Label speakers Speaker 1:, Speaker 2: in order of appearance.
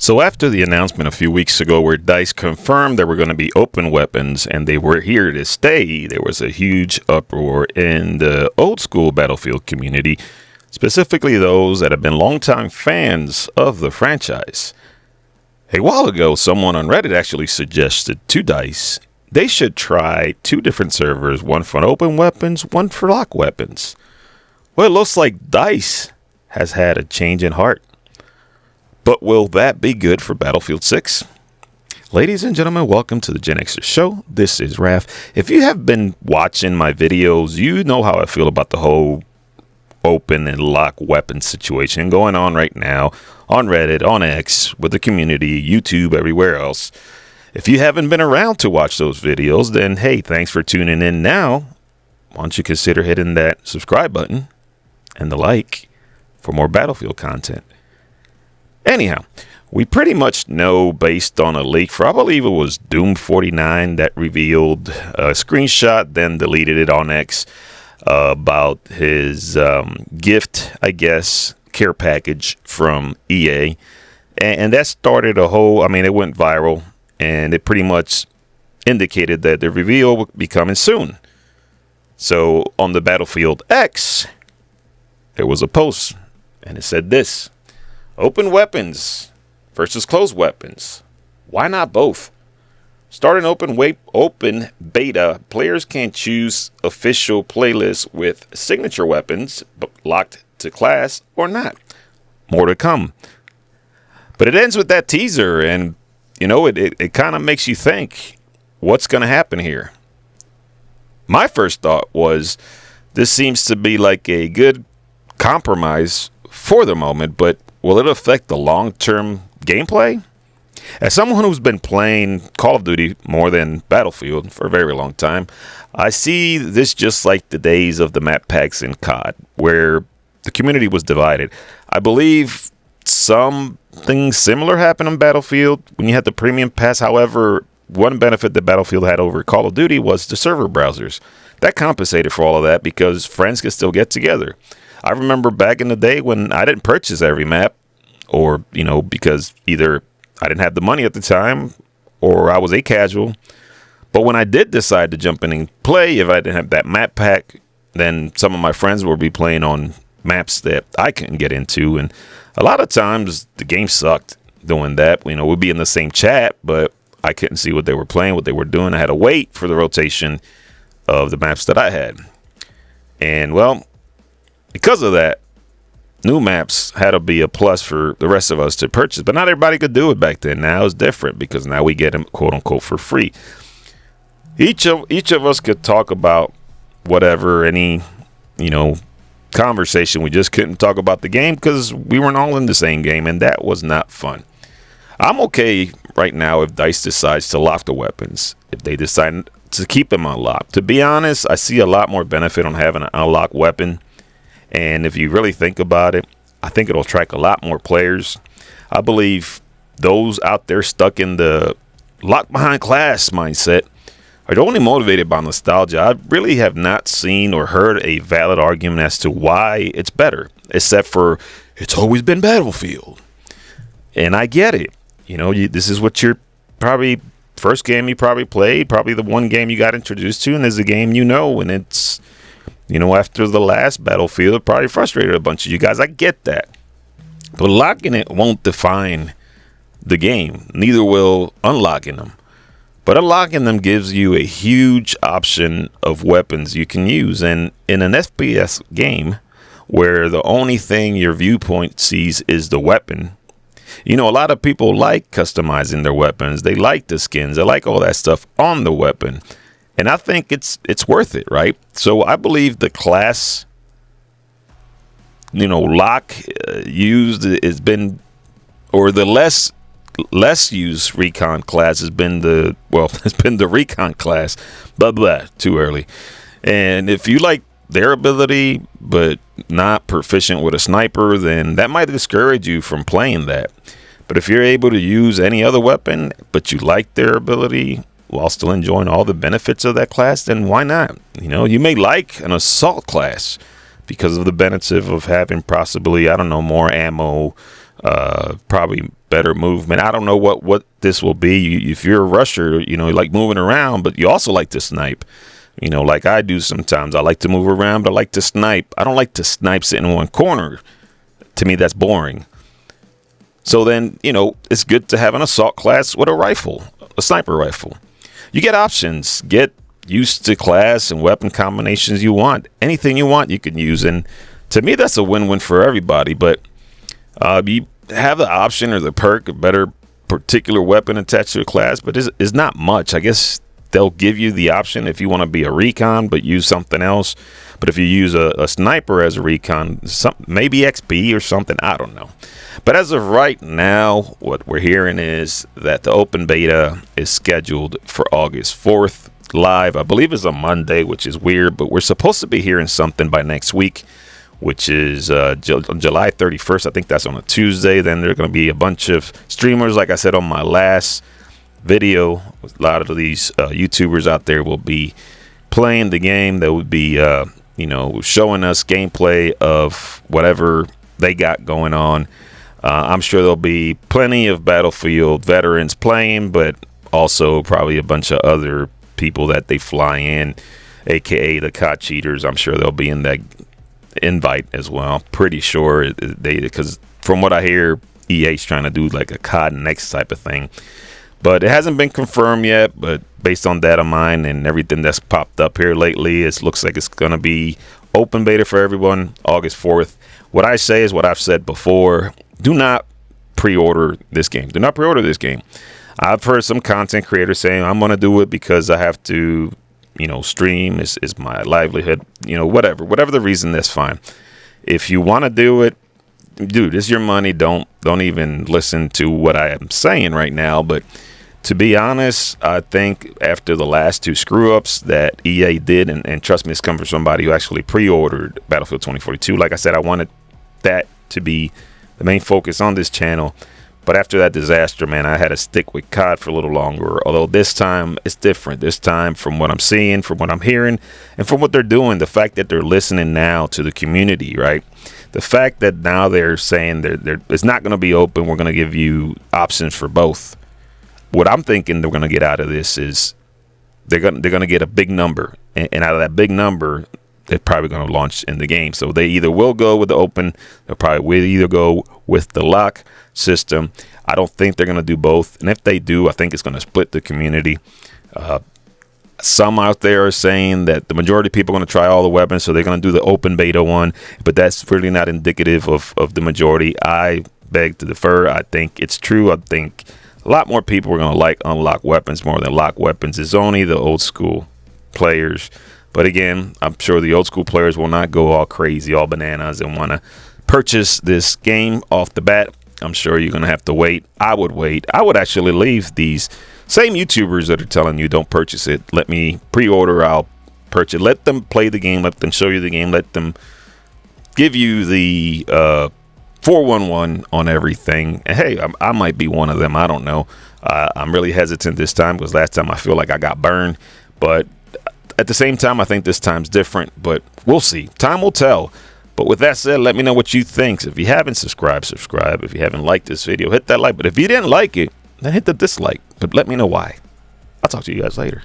Speaker 1: So after the announcement a few weeks ago where DICE confirmed there were going to be open weapons and they were here to stay, there was a huge uproar in the old school Battlefield community, specifically those that have been longtime fans of the franchise. A while ago, someone on Reddit actually suggested to DICE they should try two different servers, one for open weapons, one for lock weapons. Well, it looks like DICE has had a change in heart. But will that be good for Battlefield 6? Ladies and gentlemen, welcome to the Gen Xer Show. This is Raph. If you have been watching my videos, you know how I feel about the whole open and lock weapon situation going on right now on Reddit, on X, with the community, YouTube, everywhere else. If you haven't been around to watch those videos, then hey, thanks for tuning in now. Why don't you consider hitting that subscribe button and the like for more Battlefield content. Anyhow, we pretty much know based on a leak for, I believe it was Doom49 that revealed a screenshot, then deleted it on X about his gift, I guess, care package from EA. And that started a whole, it went viral and it pretty much indicated that the reveal would be coming soon. So on the Battlefield X, there was a post and it said this. Open weapons versus closed weapons. Why not both? Start an open beta. Players can choose official playlists with signature weapons locked to class or not. More to come. But it ends with that teaser, and it kind of makes you think, what's going to happen here? My first thought was this seems to be like a good compromise for the moment, but will it affect the long-term gameplay? As someone who's been playing Call of Duty more than Battlefield for a very long time, I see this just like the days of the map packs in COD, where the community was divided. I believe something similar happened on Battlefield when you had the premium pass. However, one benefit that Battlefield had over Call of Duty was the server browsers. That compensated for all of that because friends could still get together. I remember back in the day when I didn't purchase every map or, because either I didn't have the money at the time or I was a casual. But when I did decide to jump in and play, if I didn't have that map pack, then some of my friends would be playing on maps that I couldn't get into. And a lot of times the game sucked doing that. We'd be in the same chat, but I couldn't see what they were playing, what they were doing. I had to wait for the rotation of the maps that I had. And well, because of that, new maps had to be a plus for the rest of us to purchase. But not everybody could do it back then. Now it's different because now we get them, quote unquote, for free. Each of us could talk about whatever, any, conversation. We just couldn't talk about the game because we weren't all in the same game, and that was not fun. I'm okay right now if DICE decides to lock the weapons, if they decide to keep them unlocked. To be honest, I see a lot more benefit on having an unlocked weapon. And if you really think about it, I think it'll attract a lot more players. I believe those out there stuck in the lock behind class mindset are only motivated by nostalgia. I really have not seen or heard a valid argument as to why it's better, except for it's always been Battlefield. And I get it. This is what your probably first game you probably played, probably the one game you got introduced to, and is a game and it's after the last Battlefield, it probably frustrated a bunch of you guys. I get that. But locking it won't define the game. Neither will unlocking them. But unlocking them gives you a huge option of weapons you can use. And in an FPS game, where the only thing your viewpoint sees is the weapon, a lot of people like customizing their weapons. They like the skins. They like all that stuff on the weapon. And I think it's worth it, right? So I believe the class, lock used has been, or the less used recon class has been it's been the recon class. Too early. And if you like their ability, but not proficient with a sniper, then that might discourage you from playing that. But if you're able to use any other weapon, but you like their ability, while still enjoying all the benefits of that class, then why not? You may like an assault class because of the benefits of having possibly, more ammo, probably better movement. I don't know what this will be. If you're a rusher, you like moving around, but you also like to snipe. Like I do sometimes. I like to move around, but I like to snipe. I don't like to snipe sitting in one corner. To me, that's boring. So then, it's good to have an assault class with a rifle, a sniper rifle. You get options. Get used to class and weapon combinations you want. Anything you want, you can use. And to me, that's a win-win for everybody. But you have the option or the perk, a better particular weapon attached to a class, but it's not much. I guess they'll give you the option if you want to be a recon, but use something else. But if you use a sniper as a recon, maybe XP or something, I don't know. But as of right now, what we're hearing is that the open beta is scheduled for August 4th live. I believe it's a Monday, which is weird, but we're supposed to be hearing something by next week, which is July 31st. I think that's on a Tuesday. Then there are going to be a bunch of streamers. Like I said on my last video, a lot of these YouTubers out there will be playing the game. They would be, showing us gameplay of whatever they got going on. I'm sure there'll be plenty of Battlefield veterans playing, but also probably a bunch of other people that they fly in, aka the COD cheaters. I'm sure they'll be in that invite as well. Pretty sure because from what I hear, EA's trying to do like a COD Next type of thing, but it hasn't been confirmed yet. But based on data mine and everything that's popped up here lately, it looks like it's gonna be open beta for everyone August 4th. What I say is what I've said before: do not pre-order this game. Do not pre-order this game. I've heard some content creators saying I'm gonna do it because I have to stream is my livelihood, whatever the reason, that's fine. If you want to do it, dude, it's your money. Don't even listen to what I am saying right now. But to be honest, I think after the last two screw ups that EA did, and trust me, it's come from somebody who actually pre-ordered Battlefield 2042. Like I said, I wanted that to be the main focus on this channel. But after that disaster, man, I had to stick with COD for a little longer. Although this time it's different. This time, from what I'm seeing, from what I'm hearing, and from what they're doing, the fact that they're listening now to the community, right? The fact that now they're saying it's not going to be open. We're going to give you options for both. What I'm thinking they're going to get out of this is they're going to get a big number, and out of that big number, they're probably going to launch in the game. So they either will go with the open, they'll probably will either go with the lock system. I don't think they're going to do both. And if they do, I think it's going to split the community. Some out there are saying that the majority of people are going to try all the weapons, so they're going to do the open beta one. But that's really not indicative of the majority. I beg to differ. I think it's true. I think a lot more people are going to like unlock weapons more than lock weapons. It's only the old school players. But again, I'm sure the old school players will not go all crazy, all bananas, and want to purchase this game off the bat. I'm sure you're going to have to wait. I would wait. I would actually leave these same YouTubers that are telling you don't purchase it. Let me pre-order. I'll purchase. Let them play the game. Let them show you the game. Let them give you the 411 on everything. And hey, I might be one of them. I don't know. I'm really hesitant this time because last time I feel like I got burned. But at the same time, I think this time's different. But we'll see. Time will tell. But with that said, let me know what you think. If you haven't subscribed, subscribe. If you haven't liked this video, hit that like. But if you didn't like it, then hit the dislike. But let me know why. I'll talk to you guys later.